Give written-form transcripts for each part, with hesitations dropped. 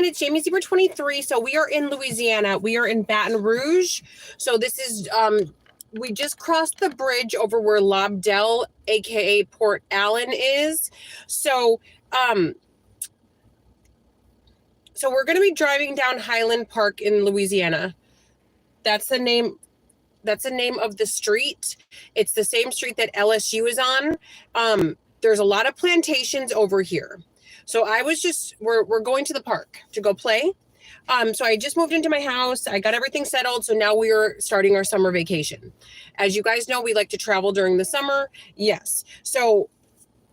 everyone, it's Jamie Zebra 23. So we are in Louisiana. We are in Baton Rouge. So this is we just crossed the bridge over where Lobdell, aka Port Allen, is. So so we're going to be driving down Highland Park in Louisiana. That's the name. That's the name of the street. It's the same street that LSU is on. There's a lot of plantations over here. So we're going to the park to go play. So I just moved into my house. I got everything settled. So now we are starting our summer vacation. As you guys know, we like to travel during the summer. Yes. So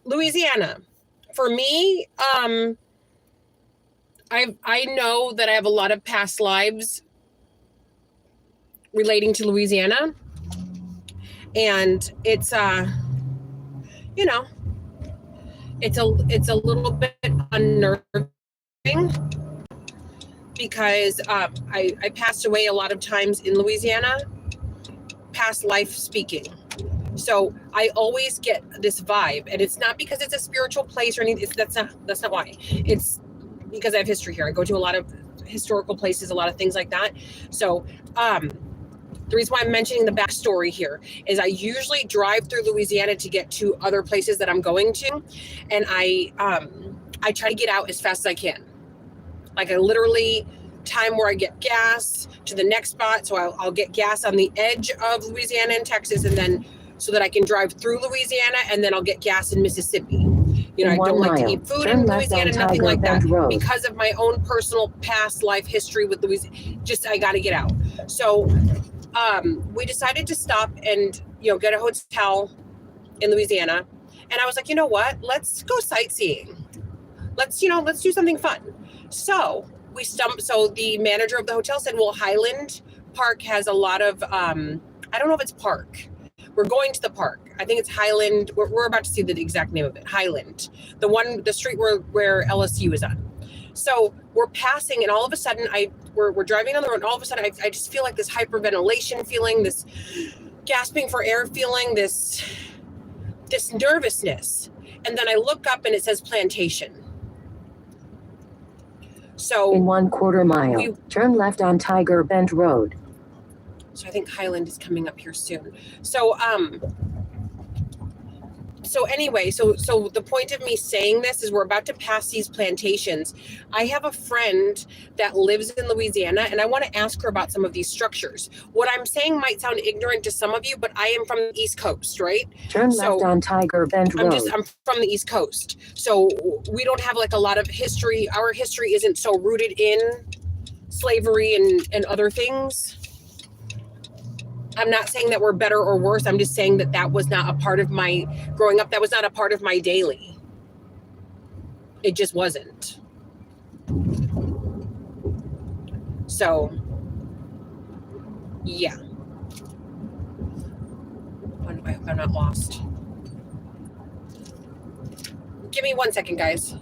Louisiana, for me, I know that I have a lot of past lives relating to Louisiana, and it's you know, it's a little bit unnerving because I passed away a lot of times in Louisiana, past life speaking. So I always get this vibe, and it's not because it's a spiritual place or anything. That's not why. It's because I have history here. I go to a lot of historical places, a lot of things like that. So the reason why I'm mentioning the backstory here is I usually drive through Louisiana to get to other places that I'm going to, and I try to get out as fast as I can. Like I literally time where I get gas to the next spot, so I'll get gas on the edge of Louisiana and Texas, and then so that I can drive through Louisiana, and then I'll get gas in Mississippi. You know, I don't like to eat food in Louisiana, nothing like that, because of my own personal past life history with Louisiana. Just I got to get out. So we decided to stop and, you know, get a hotel in Louisiana. And I was like, you know what? Let's go sightseeing. Let's do something fun. So so the manager of the hotel said, well, Highland Park has a lot of, I don't know if it's park. We're going to the park. I think it's Highland. We're about to see the exact name of it. Highland, the street where LSU is on. So we're passing, and all of a sudden we're driving on the road, and all of a sudden I just feel like this hyperventilation feeling, this gasping for air feeling, this nervousness. And then I look up and it says plantation. So in 1/4 mile, turn left on Tiger Bend Road. So I think Highland is coming up here soon. So anyway, so the point of me saying this is we're about to pass these plantations. I have a friend that lives in Louisiana, and I want to ask her about some of these structures. What I'm saying might sound ignorant to some of you, but I am from the East Coast, right? Turn left on Tiger Bend Road. I'm from the East Coast. So we don't have like a lot of history. Our history isn't so rooted in slavery and other things. I'm not saying that we're better or worse. I'm just saying that was not a part of my growing up. That was not a part of my daily. It just wasn't. So, yeah. I hope I'm not lost. Give me 1 second, guys.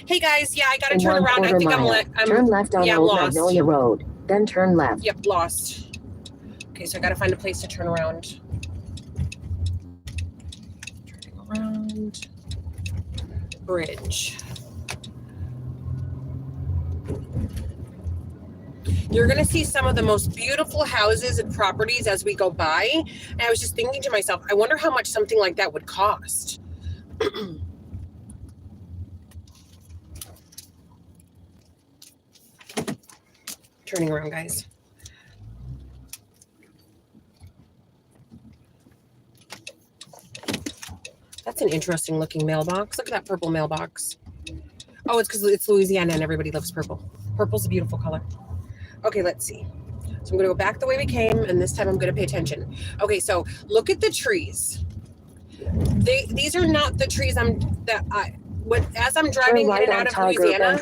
Hey guys, yeah, I gotta turn around. I think I'm turn left on Old lost. Magnolia Road, then turn left. Yep, lost. Okay, so I got to find a place to turn around. Turning around. Bridge. You're going to see some of the most beautiful houses and properties as we go by. And I was just thinking to myself, I wonder how much something like that would cost. Turning around, guys. That's an interesting looking mailbox. Look at that purple mailbox. Oh, it's because it's Louisiana and everybody loves purple. Purple's a beautiful color. Okay, let's see. So I'm going to go back the way we came, and this time I'm going to pay attention. Okay, so look at the trees. These are not the trees as I'm driving in and out of Louisiana.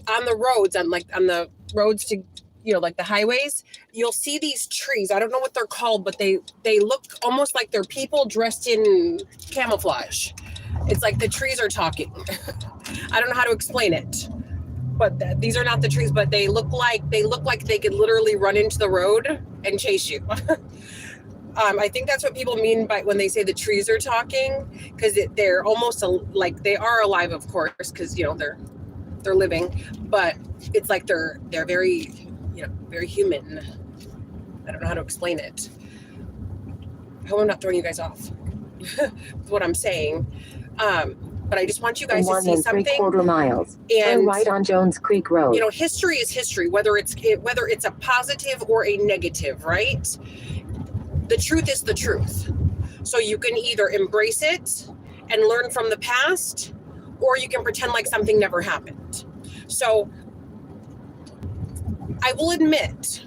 On the roads, on the roads to, like the highways, you'll see these trees. I don't know what they're called, but they look almost like they're people dressed in camouflage. It's like the trees are talking. I don't know how to explain it, but these are not the trees, but they look like they could literally run into the road and chase you. I think that's what people mean by when they say the trees are talking, because they're almost like they are alive, of course, because they're living, but it's like they're very, very human. I don't know how to explain it. I hope I'm not throwing you guys off with what I'm saying. But I just want you guys to see something. 1.75 miles. And turn right on Jones Creek Road. History is history, whether it's a positive or a negative, right? The truth is the truth. So you can either embrace it and learn from the past, or you can pretend like something never happened. So I will admit,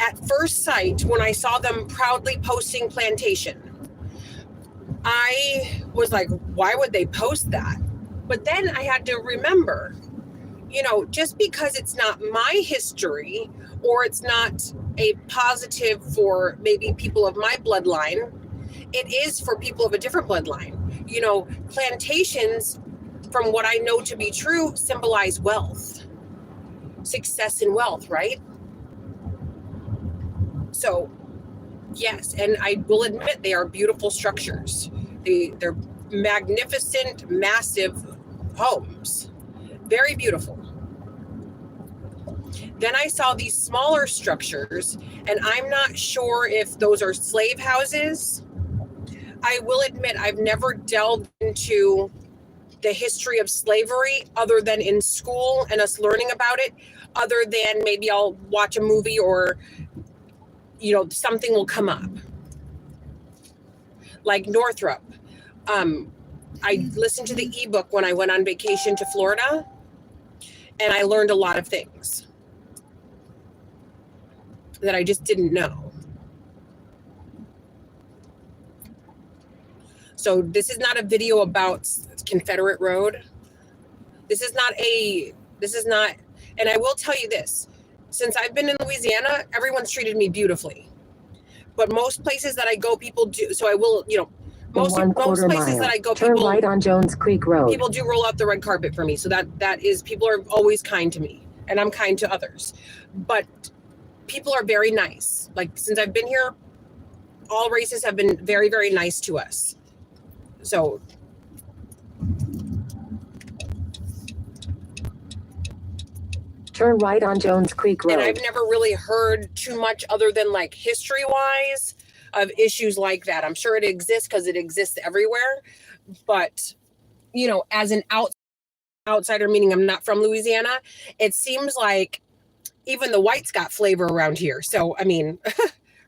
at first sight, when I saw them proudly posting plantation, I was like, why would they post that? But then I had to remember, just because it's not my history, or it's not a positive for maybe people of my bloodline, it is for people of a different bloodline. Plantations, from what I know to be true, symbolize wealth, success and wealth, right? So, yes, and I will admit they are beautiful structures. They're magnificent, massive homes. Very beautiful. Then I saw these smaller structures, and I'm not sure if those are slave houses. I will admit I've never delved into the history of slavery other than in school and us learning about it, other than maybe I'll watch a movie or, something will come up. Like Northrop. I listened to the ebook when I went on vacation to Florida, and I learned a lot of things that I just didn't know. So this is not a video about Confederate Road. This is not, and I will tell you this, since I've been in Louisiana, everyone's treated me beautifully. But most places that I go, people do, so I will, most places that I go, turn right on Jones Creek Road. People do roll out the red carpet for me. So that is, people are always kind to me, and I'm kind to others. But people are very nice. Like, since I've been here, all races have been very, very nice to us. So turn right on Jones Creek Road. And I've never really heard too much other than like history-wise of issues like that. I'm sure it exists because it exists everywhere. But, as an outsider, meaning I'm not from Louisiana, it seems like even the whites got flavor around here. So, I mean,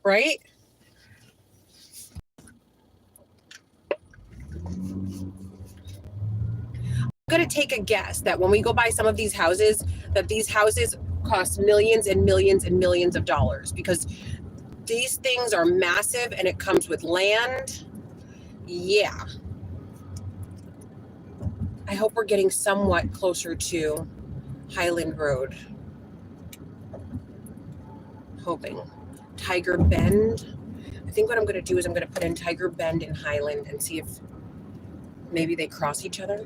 right? I'm going to take a guess that when we go by some of these houses, that these houses cost millions and millions and millions of dollars, because these things are massive and it comes with land. Yeah. I hope we're getting somewhat closer to Highland Road. Hoping. Tiger Bend. I think what I'm going to do is I'm going to put in Tiger Bend and Highland and see if maybe they cross each other.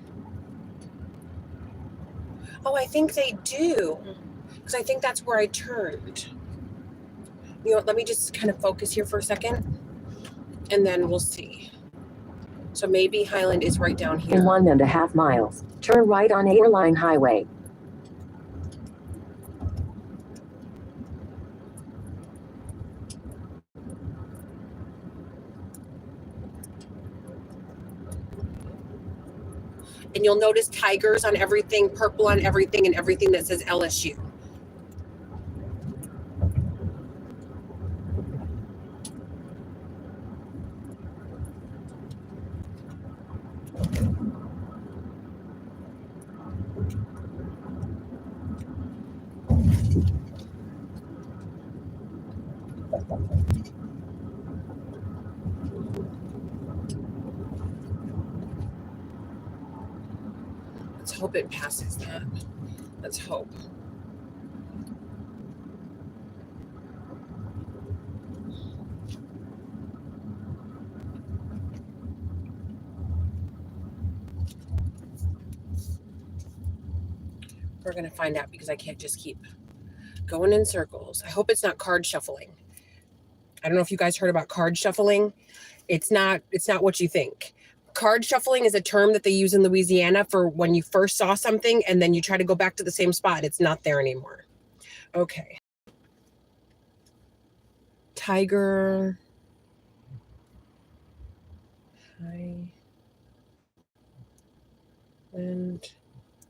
Oh, I think they do, because I think that's where I turned. You know what, let me just kind of focus here for a second, and then we'll see. So maybe Highland is right down here. In 1.5 miles, turn right on Airline Highway. And you'll notice tigers on everything, purple on everything, and everything that says LSU. Let's hope it passes that. Let's hope. We're going to find out because I can't just keep going in circles. I hope it's not card shuffling. I don't know if you guys heard about card shuffling. It's not what you think. Card shuffling is a term that they use in Louisiana for when you first saw something and then you try to go back to the same spot. It's not there anymore. Okay. Tiger. Highland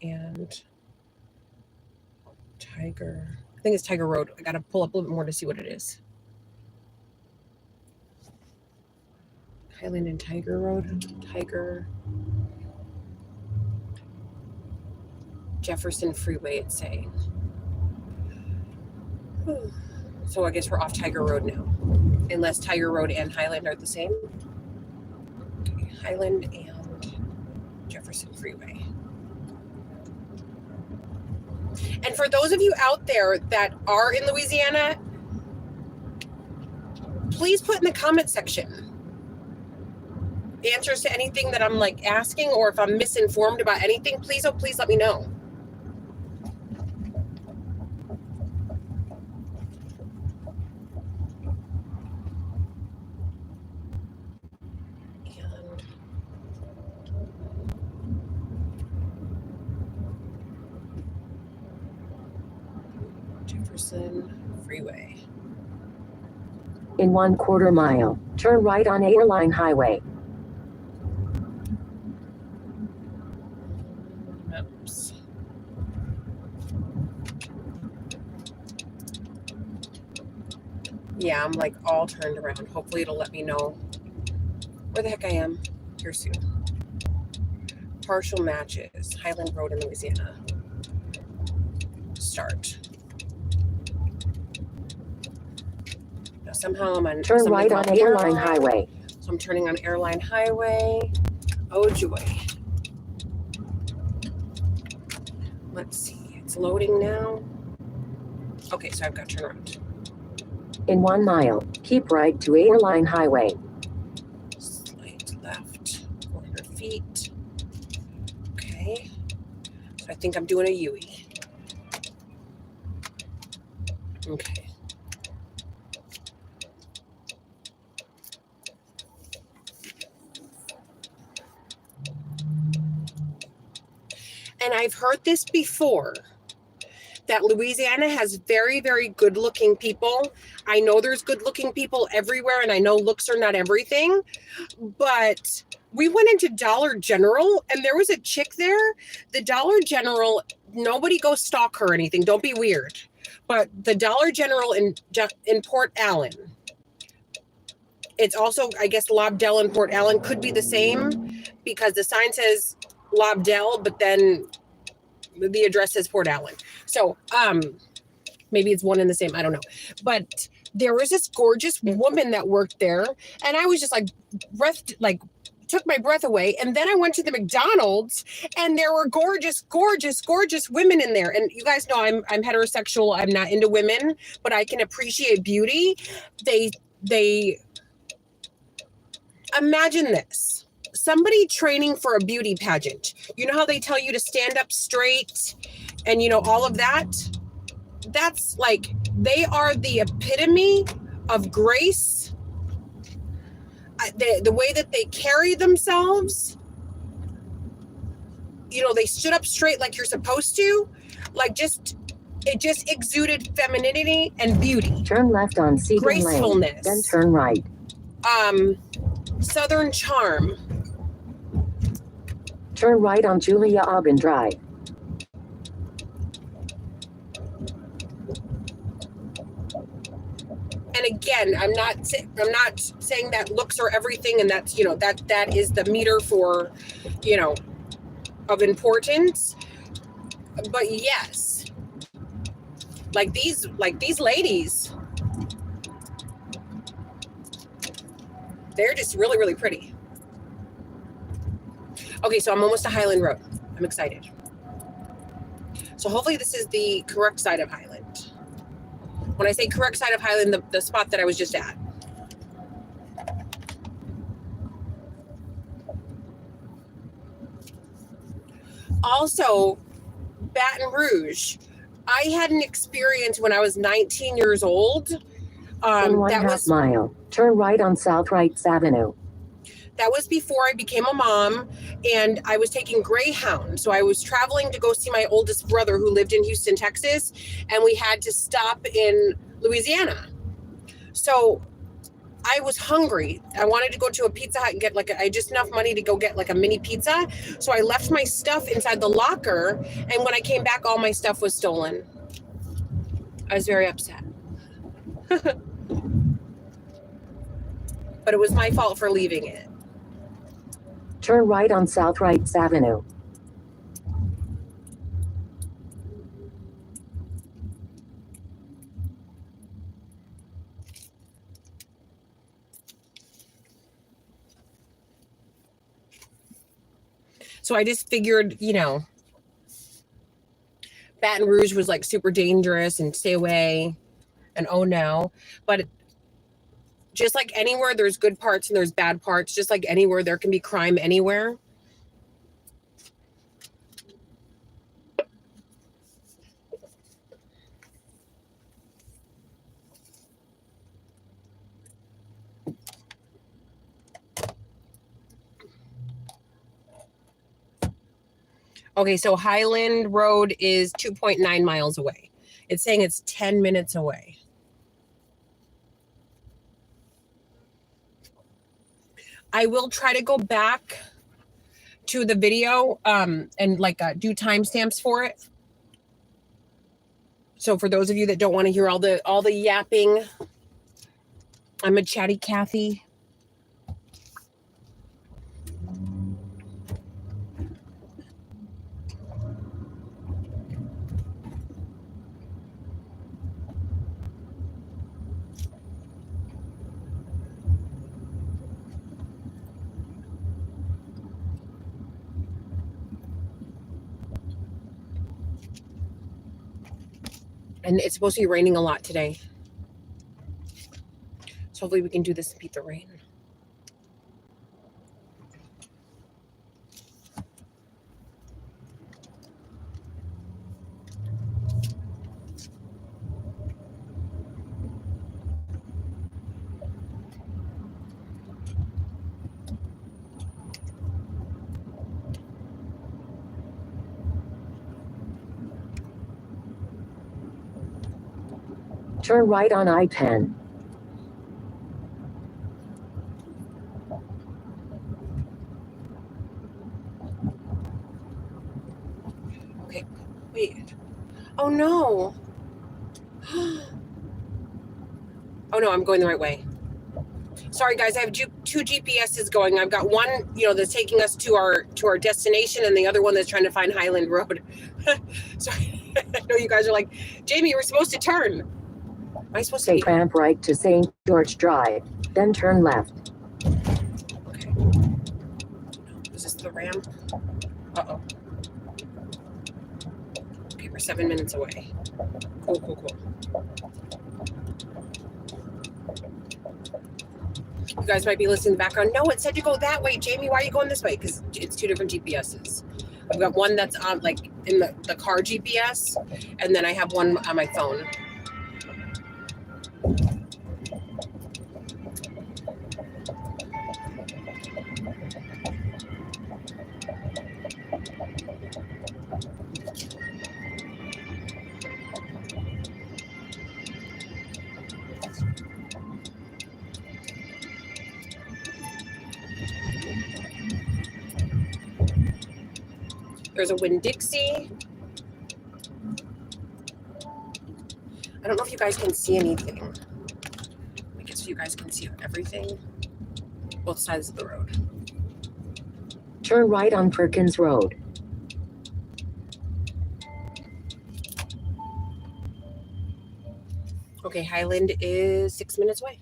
and Tiger. I think it's Tiger Road. I got to pull up a little bit more to see what it is. Highland and Tiger Road. Tiger. Jefferson Freeway, it's saying. So I guess we're off Tiger Road now. Unless Tiger Road and Highland are the same. Okay, Highland and Jefferson Freeway. And for those of you out there that are in Louisiana, please put in the comment section answers to anything that I'm like asking, or if I'm misinformed about anything, please, oh, please let me know. And Jefferson Freeway. In 1/4 mile, turn right on Airline Highway. Maps. Yeah, I'm like all turned around. Hopefully it'll let me know where the heck I am here soon. Partial matches. Highland Road in Louisiana. Start. Now somehow I'm on. Turn right on Airline Highway. So I'm turning on Airline Highway. Oh joy. Let's see. It's loading now. Okay, so I've got to turn around. In 1 mile, keep right to Airline Highway. Slight left, 400 feet. Okay. So I think I'm doing a U-E. Okay. And I've heard this before, that Louisiana has very, very good looking people. I know there's good looking people everywhere, and I know looks are not everything, but we went into Dollar General and there was a chick there. The Dollar General, nobody go stalk her or anything. Don't be weird. But the Dollar General in Port Allen, it's also, I guess, Lobdell in Port Allen could be the same because the sign says Lobdell, but then the address says Port Allen. So maybe it's one and the same. I don't know. But there was this gorgeous woman that worked there, and I was just like took my breath away. And then I went to the McDonald's, and there were gorgeous, gorgeous, gorgeous women in there. And you guys know I'm heterosexual. I'm not into women, but I can appreciate beauty. They imagine this. Somebody training for a beauty pageant. You know how they tell you to stand up straight and, you know, all of that? That's like, they are the epitome of grace, the way that they carry themselves, you know, they stood up straight like you're supposed to, like it just exuded femininity and beauty. Turn left on Seaton Lane, Gracefulness. then turn right. Southern charm. Turn right on Julia Aubin Drive. And again, I'm not saying that looks are everything, and that's, you know, that is the meter for, you know, of importance. But yes, like these ladies, they're just really, really pretty. Okay, so I'm almost to Highland Road. I'm excited. So hopefully this is the correct side of Highland. When I say correct side of Highland, the spot that I was just at. Also, Baton Rouge. I had an experience when I was 19 years old. In 1/2 mile, turn right on South Wrights Avenue. That was before I became a mom, and I was taking Greyhound. So I was traveling to go see my oldest brother who lived in Houston, Texas, and we had to stop in Louisiana. So I was hungry. I wanted to go to a Pizza Hut and get I had just enough money to go get like a mini pizza. So I left my stuff inside the locker, and when I came back, all my stuff was stolen. I was very upset. But it was my fault for leaving it. Turn right on South Wrights Avenue. So I just figured, you know, Baton Rouge was like super dangerous and stay away and oh no. But just like anywhere, there's good parts and there's bad parts. Just like anywhere, there can be crime anywhere. Okay, so Highland Road is 2.9 miles away. It's saying it's 10 minutes away. I will try to go back to the video and do timestamps for it. So for those of you that don't want to hear all the yapping, I'm a chatty Cathy. And it's supposed to be raining a lot today. So hopefully we can do this and beat the rain. Turn right on I-10. Okay, wait. Oh no. Oh no, I'm going the right way. Sorry guys, I have two GPSs going. I've got one, you know, that's taking us to our destination, and the other one that's trying to find Highland Road. Sorry, I know you guys are like, Jamie, you were supposed to turn. Am I supposed to Take ramp right to St. George Drive, then turn left. Okay. Is this the ramp? Uh-oh. Okay, we're 7 minutes away. Cool. You guys might be listening in the background. No, it said to go that way. Jamie, why are you going this way? Because it's two different GPSs. I've got one that's on in the car GPS, and then I have one on my phone. There's a Winn-Dixie. I don't know if you guys can see anything. I guess you guys can see everything. Both sides of the road. Turn right on Perkins Road. Okay, Highland is 6 minutes away.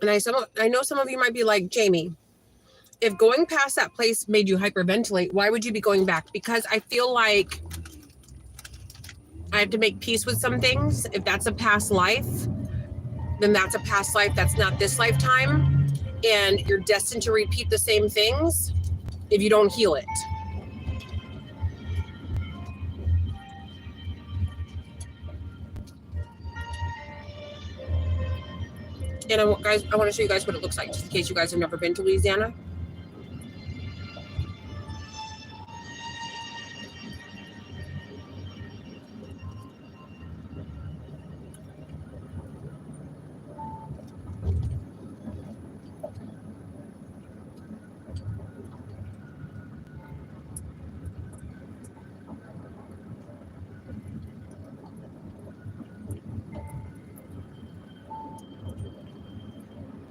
And I know some of you might be like, Jamie, if going past that place made you hyperventilate, why would you be going back? Because I feel like I have to make peace with some things. If that's a past life, then that's a past life. That's not this lifetime. And you're destined to repeat the same things if you don't heal it. And I want to show you guys what it looks like, just in case you guys have never been to Louisiana.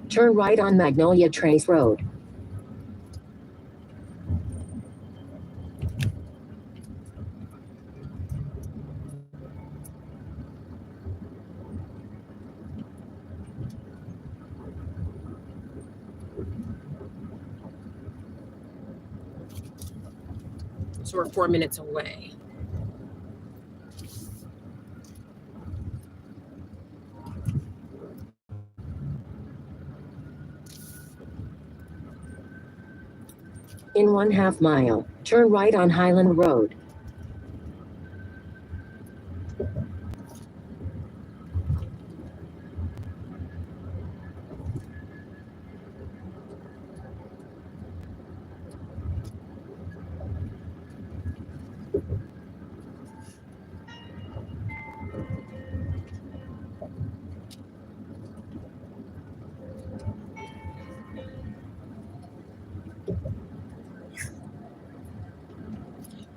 Turn right on Magnolia Trace Road. So we're 4 minutes away. In 1/2 mile, turn right on Highland Road.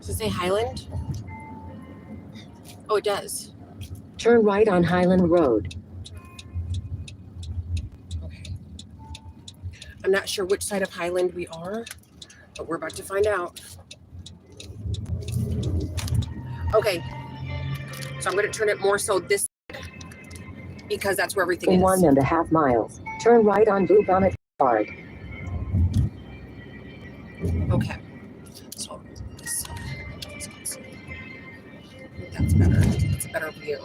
Does it say Highland? Oh, it does. Turn right on Highland Road. Okay. I'm not sure which side of Highland we are, but we're about to find out. Okay. So I'm going to turn it more so this side, because that's where everything In is. 1.5 miles, turn right on Bluebonnet Boulevard. Okay. So this side. That's better. It's a better view.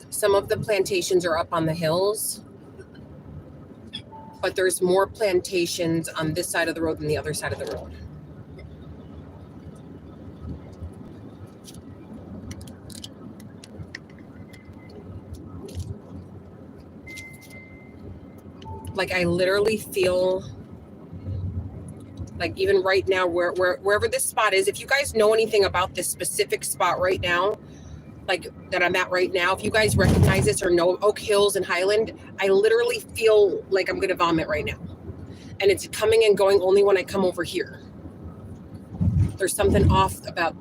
Some of the plantations are up on the hills, but there's more plantations on this side of the road than the other side of the road. Like I literally feel like even right now, wherever this spot is, if you guys know anything about this specific spot right now, like that I'm at right now, if you guys recognize this or know Oak Hills and Highland, I literally feel like I'm gonna vomit right now. And it's coming and going only when I come over here. There's something off about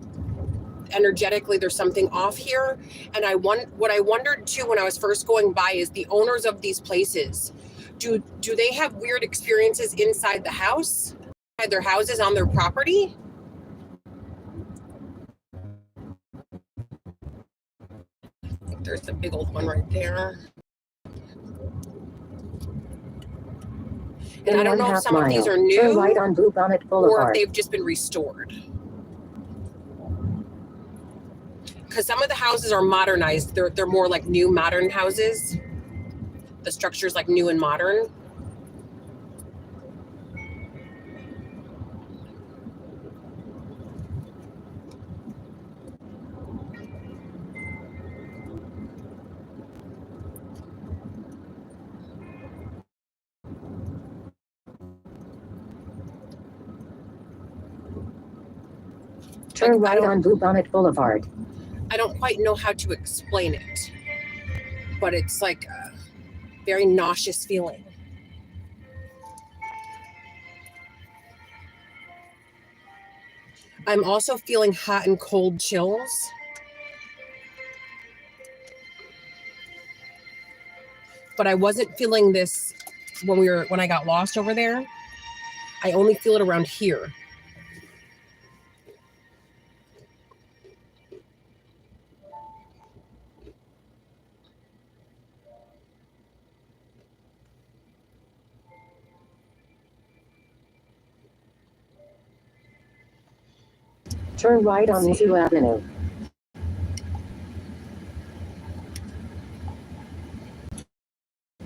energetically there's something off here. And what I wondered too when I was first going by is the owners of these places, do they have weird experiences inside the house, inside their houses, on their property? I think there's the big old one right there. And I don't know if some of these are new, turn right on Bluebonnet Boulevard, or if they've just been restored. Because some of the houses are modernized. They're more like new modern houses. The structure's like new and modern. turn right on Bluebonnet Boulevard. I don't quite know how to explain it, but it's like a very nauseous feeling. I'm also feeling hot and cold chills. But I wasn't feeling this when I got lost over there. I only feel it around here. Turn right on Zoo Avenue.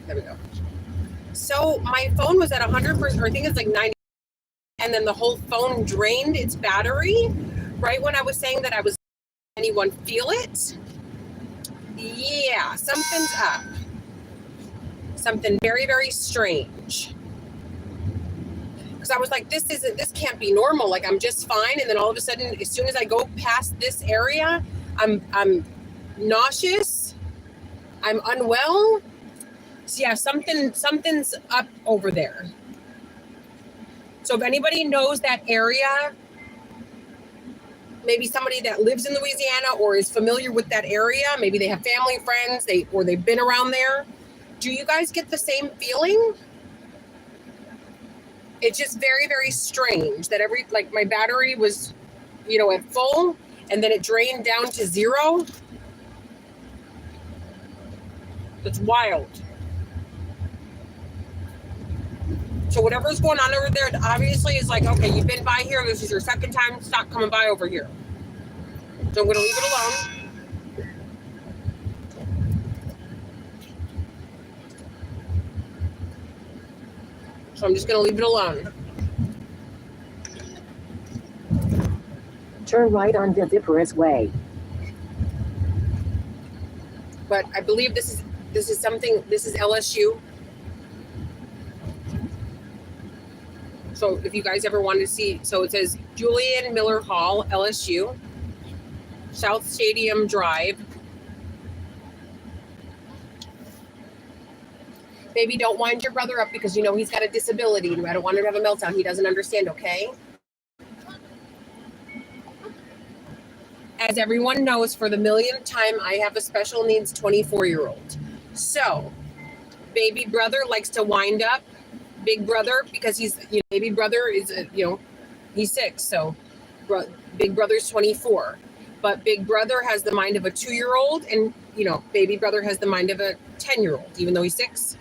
There we go. So my phone was at 100%, or I think it's like 90, and then the whole phone drained its battery right when I was saying that I was. Anyone feel it? Yeah, something's up. Something very, very strange. Because I was like, this can't be normal. Like, I'm just fine, and then all of a sudden, as soon as I go past this area, I'm nauseous. I'm unwell. So yeah, something's up over there. So if anybody knows that area, maybe somebody that lives in Louisiana or is familiar with that area, maybe they have family, friends, they've been around there. Do you guys get the same feeling? It's just very, very strange that my battery was, at full, and then it drained down to 0. It's wild. So whatever's going on over there, obviously is like, okay, you've been by here. This is your second time. Stop coming by over here. So I'm going to leave it alone. So I'm just going to leave it alone. Turn right on Viviparous Way. But I believe this is LSU. So if you guys ever want to see, so it says Julian Miller Hall, LSU, South Stadium Drive. Baby, don't wind your brother up because he's got a disability. I don't want him to have a meltdown. He doesn't understand, okay? As everyone knows, for the millionth time, I have a special needs 24-year-old. So, baby brother likes to wind up big brother because he's, baby brother is, he's 6. So, big brother's 24. But big brother has the mind of a 2-year-old, and, baby brother has the mind of a 10-year-old, even though he's 6.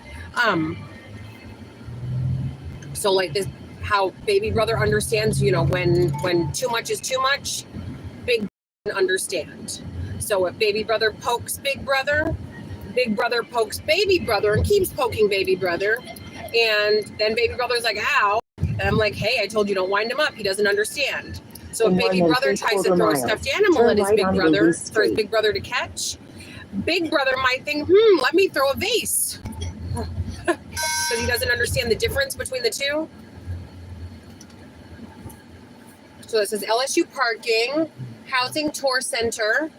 So like this, how baby brother understands, when too much is too much, big brother understand. So if baby brother pokes big brother pokes baby brother and keeps poking baby brother. And then baby brother's like, ow. And I'm like, hey, I told you don't wind him up. He doesn't understand. So if baby brother tries to throw a stuffed animal at his big brother for his big brother to catch, big brother might think, let me throw a vase. Because he doesn't understand the difference between the two. So this is LSU Parking, Housing Tour Center.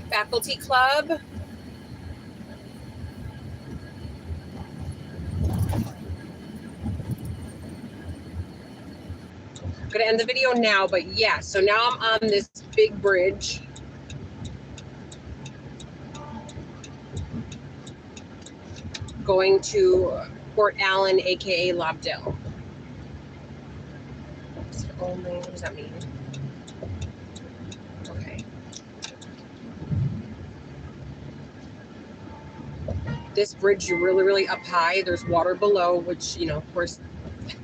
Faculty Club. going to end the video now, but yeah, so now I'm on this big bridge. Going to Port Allen, aka Lobdell. Only, what does that mean? Okay. This bridge, you're really up high. There's water below, which, you know, of course,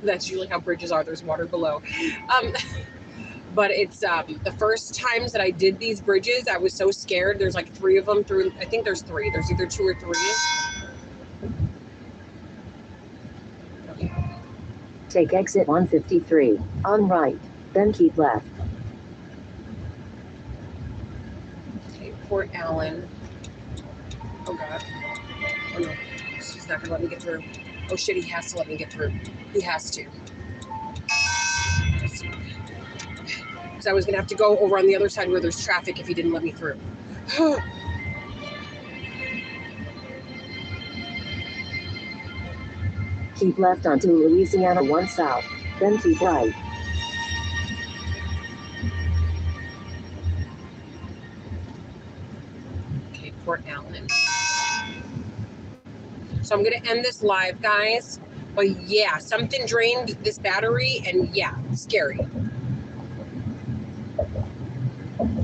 that's usually how bridges are. There's water below. But it's the first times that I did these bridges, I was so scared. There's like 3 of them through. I think there's 3. There's either 2 or 3. Okay. Take exit 153 on right, then keep left. Okay, Port Allen. Oh God. Oh no, she's not gonna let me get through. Oh shit, he has to let me get through. He has to. Because I was gonna have to go over on the other side where there's traffic if he didn't let me through. Keep left onto Louisiana 1 South, then keep right. Okay, Port Allen. So I'm gonna end this live, guys. But yeah, something drained this battery, and yeah, scary.